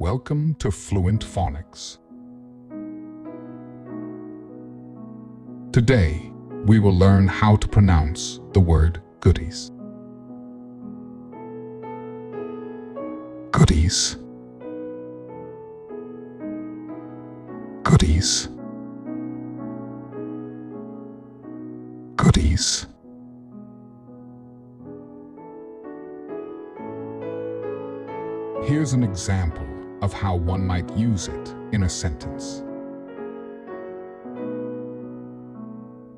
Welcome to Fluent Phonics. Today, we will learn how to pronounce the word goodies. Goodies. Goodies. Goodies. Here's an example of how one might use it in a sentence.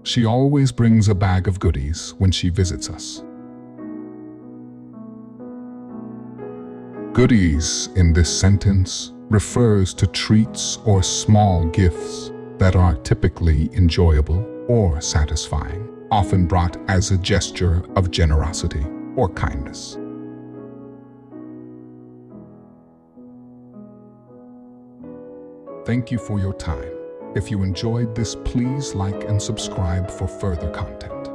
She always brings a bag of goodies when she visits us. Goodies in this sentence refers to treats or small gifts that are typically enjoyable or satisfying, often brought as a gesture of generosity or kindness. Thank you for your time. If you enjoyed this, please like and subscribe for further content.